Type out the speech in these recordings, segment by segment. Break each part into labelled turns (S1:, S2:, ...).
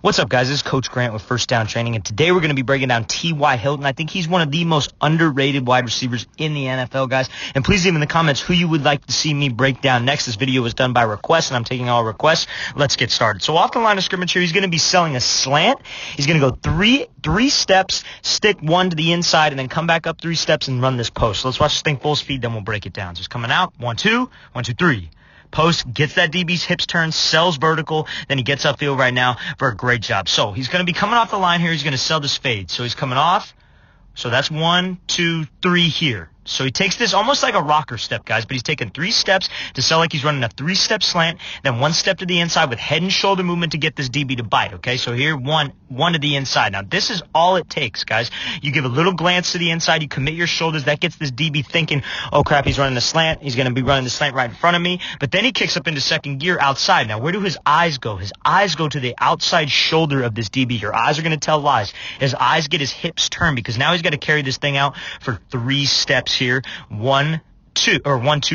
S1: What's up, guys? This is Coach Grant with First Down Training, and today we're going to be breaking down T.Y. Hilton. I think he's one of the most underrated wide receivers in the NFL, guys. And please leave in the comments who you would like to see me break down next. This video was done by request, and I'm taking all requests. Let's get started. So off the line of scrimmage here, he's going to be selling a slant. He's going to go three steps, stick one to the inside, and then come back up 3 steps and run this post. So let's watch this thing full speed, then we'll break it down. So it's coming out, 1, 2, 1, 2, 3. Post, gets that DB's hips turned, sells vertical, then he gets upfield right now for a great job. So he's going to be coming off the line here. He's going to sell this fade. So he's coming off. So that's 1, 2, 3 here. So he takes this almost like a rocker step, guys, but he's taking 3 steps to sell like he's running a 3-step slant, then 1 step to the inside with head and shoulder movement to get this DB to bite, okay? So here, one to the inside. Now, this is all it takes, guys. You give a little glance to the inside, you commit your shoulders. That gets this DB thinking, oh, crap, he's running the slant. He's going to be running the slant right in front of me. But then he kicks up into second gear outside. Now, where do his eyes go? His eyes go to the outside shoulder of this DB. Your eyes are going to tell lies. His eyes get his hips turned because now he's got to carry this thing out for 3 steps here. 1, 2,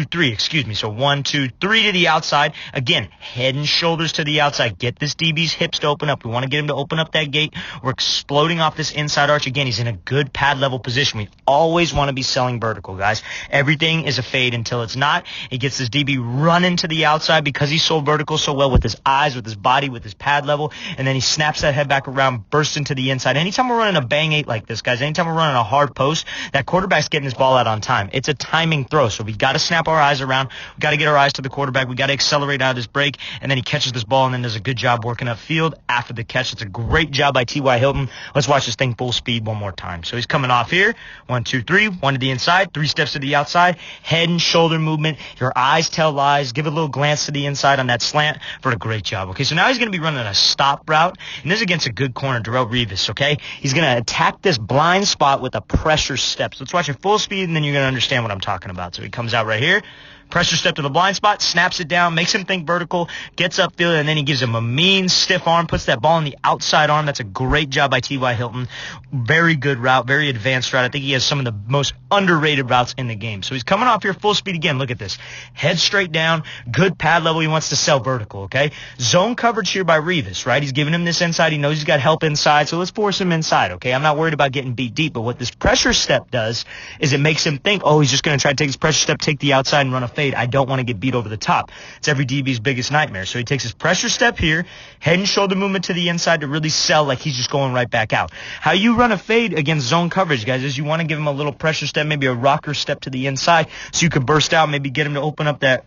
S1: 3, excuse me. So 1, 2, 3 to the outside. Again, head and shoulders to the outside. Get this DB's hips to open up. We want to get him to open up that gate. We're exploding off this inside arch. Again, he's in a good pad level position. We always want to be selling vertical, guys. Everything is a fade until it's not. He gets this DB running to the outside because he sold vertical so well with his eyes, with his body, with his pad level. And then he snaps that head back around, bursts into the inside. Anytime we're running a bang 8 like this, guys, anytime we're running a hard post, that quarterback's getting his ball out on time. It's a timing throw. So we got to snap our eyes around. We got to get our eyes to the quarterback. We got to accelerate out of this break, and then he catches this ball and then does a good job working upfield after the catch. It's a great job by T.Y. Hilton. Let's watch this thing full speed one more time. So he's coming off here. 1, 2, 3. 1 to the inside. 3 steps to the outside. Head and shoulder movement. Your eyes tell lies. Give a little glance to the inside on that slant for a great job. Okay, so now he's going to be running a stop route, and this is against a good corner, Darrelle Revis, okay? He's going to attack this blind spot with a pressure step. So let's watch it full speed, and then you're going to understand what I'm talking about. So he comes out right here. Pressure step to the blind spot, snaps it down, makes him think vertical, gets upfield, and then he gives him a mean, stiff arm, puts that ball in the outside arm. That's a great job by T.Y. Hilton. Very good route, very advanced route. I think he has some of the most underrated routes in the game. So he's coming off here full speed again. Look at this. Head straight down, good pad level. He wants to sell vertical, okay? Zone coverage here by Revis, right? He's giving him this inside. He knows he's got help inside, so let's force him inside, okay? I'm not worried about getting beat deep, but what this pressure step does is it makes him think, oh, he's just going to try to take his pressure step, take the outside, and run a fade. I don't want to get beat over the top. It's every DB's biggest nightmare. So he takes his pressure step here, head and shoulder movement to the inside to really sell like he's just going right back out. How you run a fade against zone coverage, guys, is you want to give him a little pressure step, maybe a rocker step to the inside so you can burst out, maybe get him to open up that.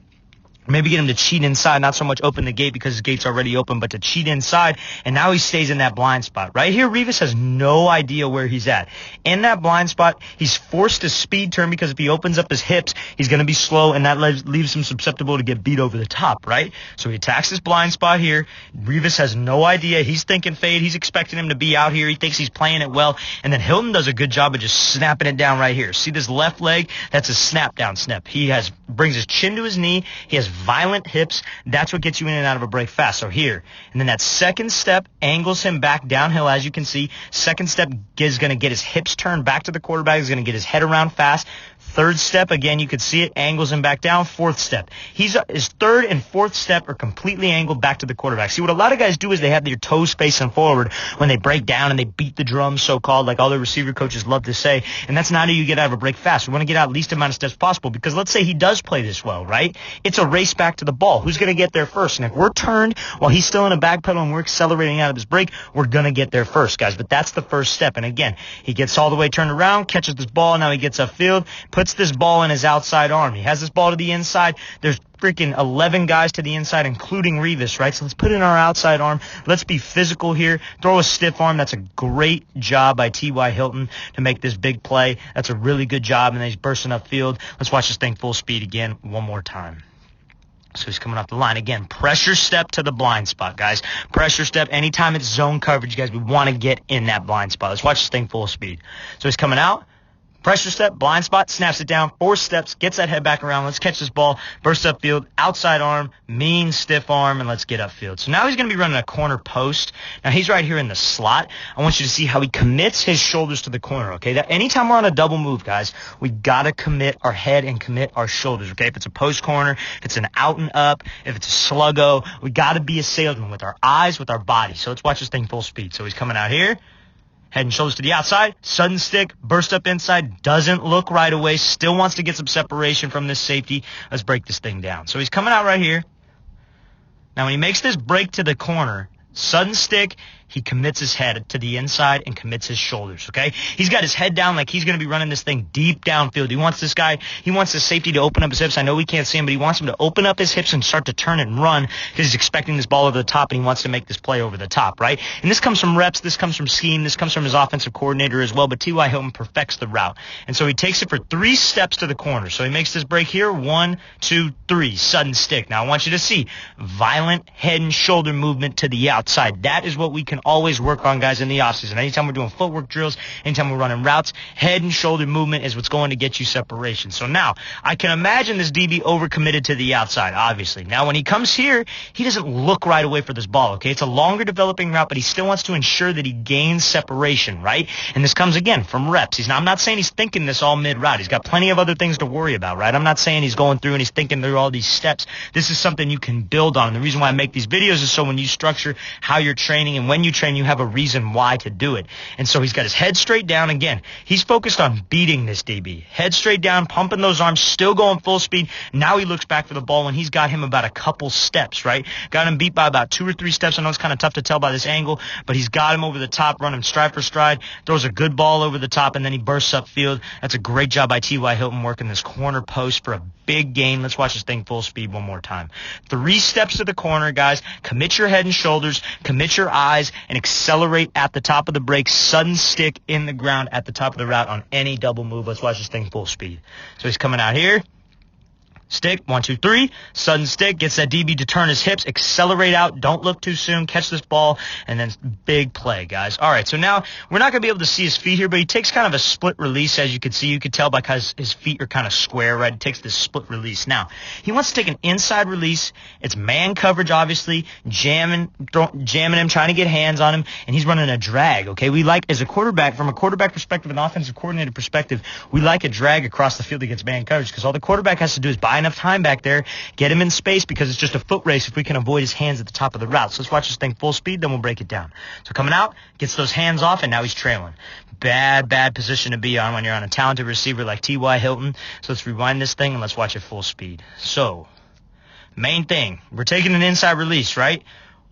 S1: Maybe get him to cheat inside, not so much open the gate because his gate's already open, but to cheat inside, and now he stays in that blind spot. Right here, Revis has no idea where he's at. In that blind spot, he's forced to speed turn because if he opens up his hips, he's going to be slow, and that leaves him susceptible to get beat over the top, right? So he attacks this blind spot here. Revis has no idea. He's thinking fade. He's expecting him to be out here. He thinks he's playing it well, and then Hilton does a good job of just snapping it down right here. See this left leg? That's a snap down snap. He brings his chin to his knee. He has violent hips. That's what gets you in and out of a break fast. So here, and then that second step angles him back downhill, as you can see. Second step is going to get his hips turned back to the quarterback. He's going to get his head around fast. Third step, again, you could see it, angles him back down. Fourth step. His third and fourth step are completely angled back to the quarterback. See, what a lot of guys do is they have their toes facing forward when they break down and they beat the drum, so-called, like all the receiver coaches love to say, and that's not how you get out of a break fast. We want to get out least amount of steps possible because let's say he does play this well, right? It's a race back to the ball. Who's going to get there first? And if we're turned while he's still in a back pedal and we're accelerating out of his break, we're going to get there first, guys. But that's the first step. And again, he gets all the way turned around, catches this ball, now he gets upfield, puts this ball in his outside arm. He has this ball to the inside. There's freaking 11 guys to the inside, including Revis, right? So let's put in our outside arm. Let's be physical here. Throw a stiff arm. That's a great job by T.Y. Hilton to make this big play. That's a really good job, and then he's bursting upfield. Let's watch this thing full speed again one more time. So he's coming off the line. Again, pressure step to the blind spot, guys. Pressure step. Anytime it's zone coverage, guys, we want to get in that blind spot. Let's watch this thing full speed. So he's coming out. Pressure step, blind spot, snaps it down, 4 steps, gets that head back around. Let's catch this ball, burst upfield, outside arm, mean stiff arm, and let's get upfield. So now he's going to be running a corner post. Now he's right here in the slot. I want you to see how he commits his shoulders to the corner, okay? That anytime we're on a double move, guys, we got to commit our head and commit our shoulders, okay? If it's a post corner, if it's an out and up, if it's a sluggo, we got to be a salesman with our eyes, with our body. So let's watch this thing full speed. So he's coming out here. Head and shoulders to the outside, sudden stick, burst up inside, doesn't look right away, still wants to get some separation from this safety. Let's break this thing down. So he's coming out right here. Now when he makes this break to the corner, sudden stick, he commits his head to the inside and commits his shoulders, okay? He's got his head down like he's going to be running this thing deep downfield. He wants this safety to open up his hips. I know we can't see him, but he wants him to open up his hips and start to turn and run because he's expecting this ball over the top and he wants to make this play over the top, right? And this comes from reps, this comes from scheme, this comes from his offensive coordinator as well, but T.Y. Hilton perfects the route. And so he takes it for 3 steps to the corner. So he makes this break here, 1, 2, 3, sudden stick. Now I want you to see violent head and shoulder movement to the outside. That is what we can always work on, guys, in the offseason. Anytime we're doing footwork drills, anytime we're running routes, head and shoulder movement is what's going to get you separation. So now, I can imagine this DB overcommitted to the outside, obviously. Now, when he comes here, he doesn't look right away for this ball, okay? It's a longer developing route, but he still wants to ensure that he gains separation, right? And this comes, again, from reps. I'm not saying he's thinking this all mid-route. He's got plenty of other things to worry about, right? I'm not saying he's going through and he's thinking through all these steps. This is something you can build on. And the reason why I make these videos is so when you structure how you're training and when you train, you have a reason why to do it. And so he's got his head straight down. Again, he's focused on beating this DB. Head straight down, pumping those arms, still going full speed. Now he looks back for the ball when he's got him about a couple steps, right? Got him beat by about 2 or 3 steps. I know it's kind of tough to tell by this angle, but he's got him over the top, running stride for stride, throws a good ball over the top, and then he bursts upfield. That's a great job by T.Y. Hilton working this corner post for a big gain. Let's watch this thing full speed one more time. 3 steps to the corner, guys. Commit your head and shoulders, commit your eyes, and accelerate at the top of the break, sudden stick in the ground at the top of the route on any double move. Let's watch this thing full speed. So he's coming out here. Stick, 1, 2, 3, sudden stick, gets that DB to turn his hips, accelerate out, don't look too soon, catch this ball, and then big play, guys. All right, so now we're not going to be able to see his feet here, but he takes kind of a split release, as you can see. You can tell because his feet are kind of square, right? He takes this split release. Now, he wants to take an inside release. It's man coverage, obviously, jamming him, trying to get hands on him, and he's running a drag, okay? We like, as a quarterback, from a quarterback perspective, an offensive coordinator perspective, we like a drag across the field against man coverage because all the quarterback has to do is buy enough time back there, get him in space because it's just a foot race if we can avoid his hands at the top of the route. So let's watch this thing full speed, then we'll break it down. So coming out, gets those hands off, and now he's trailing. Bad position to be on when you're on a talented receiver like T.Y. Hilton. So let's rewind this thing and let's watch it full speed. So, main thing, we're taking an inside release, right?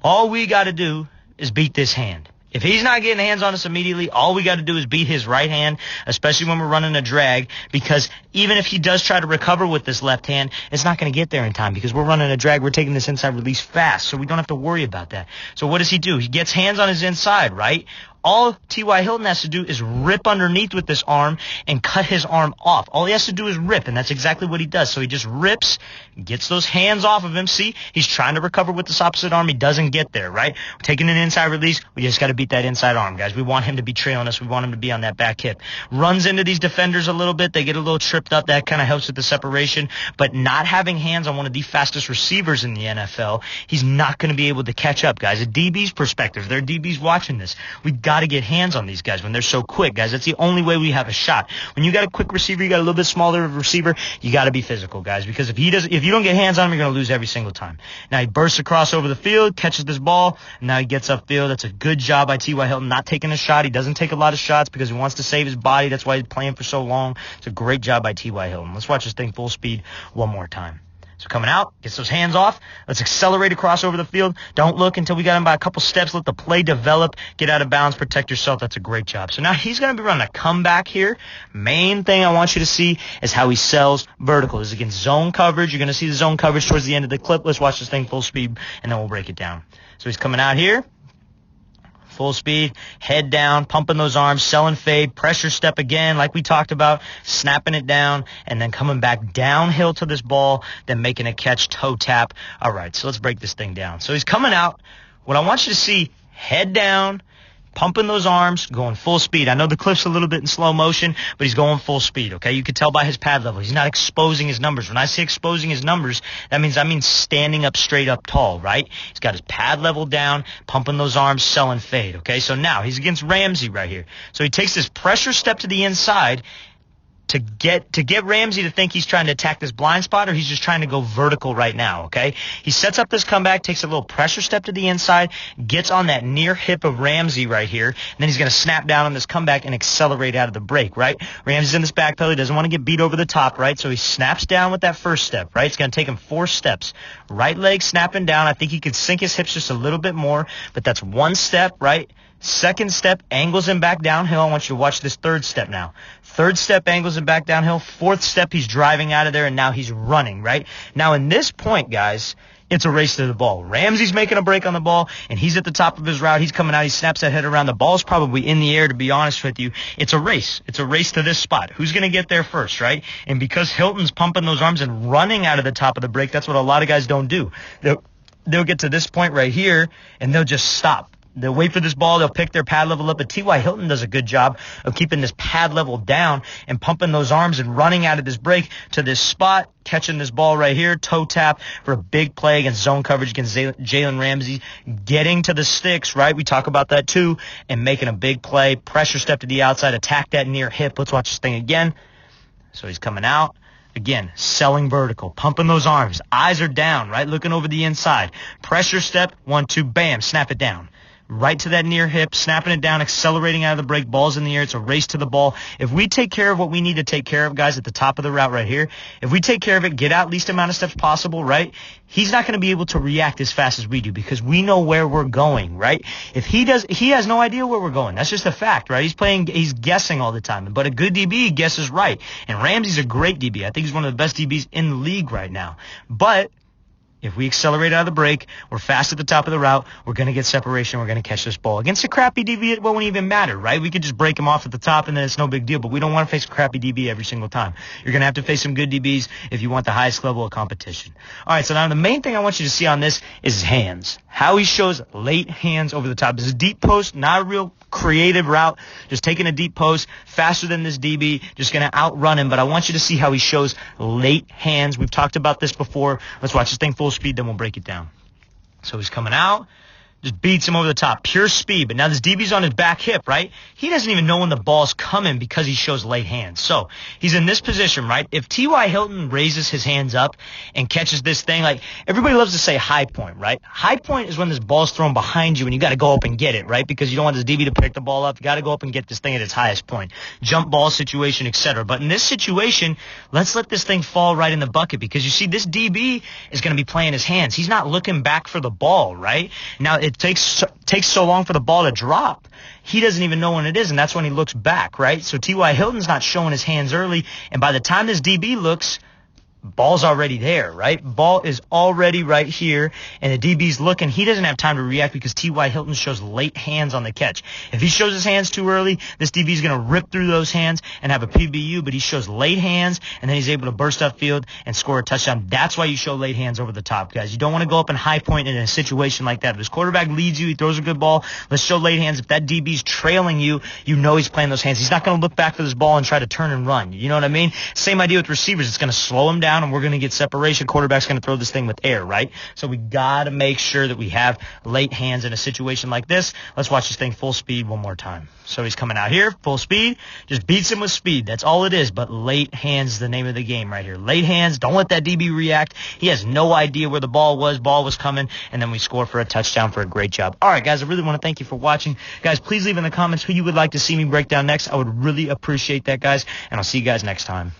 S1: All we got to do is beat this hand. If he's not getting hands on us immediately, all we got to do is beat his right hand, especially when we're running a drag, because even if he does try to recover with this left hand, it's not going to get there in time because we're running a drag. We're taking this inside release fast, so we don't have to worry about that. So what does he do? He gets hands on his inside, right? All T.Y. Hilton has to do is rip underneath with this arm and cut his arm off. All he has to do is rip, and that's exactly what he does. So he just rips, gets those hands off of him. See, he's trying to recover with this opposite arm. He doesn't get there, right? We're taking an inside release. We just got to beat that inside arm, guys. We want him to be trailing us. We want him to be on that back hip. Runs into these defenders a little bit. They get a little tripped up. That kind of helps with the separation. But not having hands on one of the fastest receivers in the NFL, he's not going to be able to catch up, guys. A DB's perspective, there are DBs watching this. We got to get hands on these guys when they're so quick, guys. That's the only way we have a shot. When you got a quick receiver, you got a little bit smaller of a receiver, you got to be physical, guys, because if you don't get hands on him, you're going to lose every single time. Now he bursts across over the field, catches this ball, and now he gets upfield. That's a good job by T.Y. Hilton, not taking a shot. He doesn't take a lot of shots because he wants to save his body. That's why he's playing for so long. It's a great job by T.Y. Hilton. Let's watch this thing full speed one more time. So coming out, gets those hands off. Let's accelerate across over the field. Don't look until we got him by a couple steps. Let the play develop. Get out of bounds. Protect yourself. That's a great job. So now he's going to be running a comeback here. Main thing I want you to see is how he sells vertical. This is against zone coverage. You're going to see the zone coverage towards the end of the clip. Let's watch this thing full speed, and then we'll break it down. So he's coming out here. Full speed, head down, pumping those arms, selling fade, pressure step again, like we talked about, snapping it down, and then coming back downhill to this ball, then making a catch, toe tap. All right, so let's break this thing down. So he's coming out. What I want you to see, head down, pumping those arms, going full speed. I know the clip's a little bit in slow motion, but he's going full speed, okay? You could tell by his pad level. He's not exposing his numbers. When I say exposing his numbers, that means standing up straight up tall, right? He's got his pad level down, pumping those arms, selling fade, okay? So now he's against Ramsey right here. So he takes this pressure step to the inside to get Ramsey to think he's trying to attack this blind spot, or he's just trying to go vertical right now, okay? He sets up this comeback, takes a little pressure step to the inside, gets on that near hip of Ramsey right here, and then he's going to snap down on this comeback and accelerate out of the break, right? Ramsey's in this back pedal. He doesn't want to get beat over the top, right? So he snaps down with that first step, right? It's going to take him 4 steps. Right leg snapping down. I think he could sink his hips just a little bit more, but that's 1 step, right? Second step, angles him back downhill. I want you to watch this third step now. Third step, angles him back downhill. Fourth step, he's driving out of there, and now he's running, right? Now, in this point, guys, it's a race to the ball. Ramsey's making a break on the ball, and he's at the top of his route. He's coming out. He snaps that head around. The ball's probably in the air, to be honest with you. It's a race. It's a race to this spot. Who's going to get there first, right? And because Hilton's pumping those arms and running out of the top of the break, that's what a lot of guys don't do. They'll get to this point right here, and they'll just stop. They'll wait for this ball. They'll pick their pad level up. But TY Hilton does a good job of keeping this pad level down and pumping those arms and running out of this break to this spot, catching this ball right here, toe tap for a big play against zone coverage against Jalen Ramsey, getting to the sticks, right? We talk about that too, and making a big play, pressure step to the outside, attack that near hip. Let's watch this thing again. So he's coming out. Again, selling vertical, pumping those arms. Eyes are down, right? Looking over the inside. Pressure step, 1, 2, bam, snap it down. Right to that near hip, snapping it down, accelerating out of the break, ball's in the air. It's a race to the ball. If we take care of what we need to take care of, guys, at the top of the route right here, if we take care of it, get out least amount of steps possible, right, he's not going to be able to react as fast as we do because we know where we're going, right? If he does, he has no idea where we're going. That's just a fact, right? He's guessing all the time. But a good DB guesses right. And Ramsey's a great DB. I think he's one of the best DBs in the league right now. But if we accelerate out of the break, we're fast at the top of the route, we're going to get separation, we're going to catch this ball. Against a crappy DB, it won't even matter, right? We could just break him off at the top, and then it's no big deal. But we don't want to face a crappy DB every single time. You're going to have to face some good DBs if you want the highest level of competition. All right, so now the main thing I want you to see on this is his hands. How he shows late hands over the top. This is a deep post, not a real creative route. Just taking a deep post, faster than this DB, just going to outrun him. But I want you to see how he shows late hands. We've talked about this before. Let's watch this thing full speed, then we'll break it down. So he's coming out, just beats him over the top, pure speed. But now this DB's on his back hip, right? He doesn't even know when the ball's coming because he shows late hands. So he's in this position, right? If TY Hilton raises his hands up and catches this thing, like everybody loves to say high point, right? High point is when this ball's thrown behind you and you got to go up and get it, right? Because you don't want this DB to pick the ball up. You got to go up and get this thing at its highest point. Jump ball situation, etc. But in this situation, let's let this thing fall right in the bucket because you see this DB is going to be playing his hands. He's not looking back for the ball, right? Now it takes so long for the ball to drop. He doesn't even know when it is, and that's when he looks back, right? So T.Y. Hilton's not showing his hands early, and by the time this DB looks, ball's already there, right? Ball is already right here, and the DB's looking. He doesn't have time to react because T.Y. Hilton shows late hands on the catch. If he shows his hands too early, this DB's going to rip through those hands and have a PBU, but he shows late hands, and then he's able to burst upfield and score a touchdown. That's why you show late hands over the top, guys. You don't want to go up in high point in a situation like that. If his quarterback leads you, he throws a good ball, let's show late hands. If that DB's trailing you, you know he's playing those hands. He's not going to look back for this ball and try to turn and run. You know what I mean? Same idea with receivers. It's going to slow him down, and we're going to get separation. Quarterback's going to throw this thing with air, right? So we got to make sure that we have late hands in a situation like this. Let's watch this thing full speed one more time. So he's coming out here, full speed, just beats him with speed. That's all it is, but late hands is the name of the game right here. Late hands, don't let that DB react. He has no idea where the ball was coming, and then we score for a touchdown for a great job. All right, guys, I really want to thank you for watching. Guys, please leave in the comments who you would like to see me break down next. I would really appreciate that, guys, and I'll see you guys next time.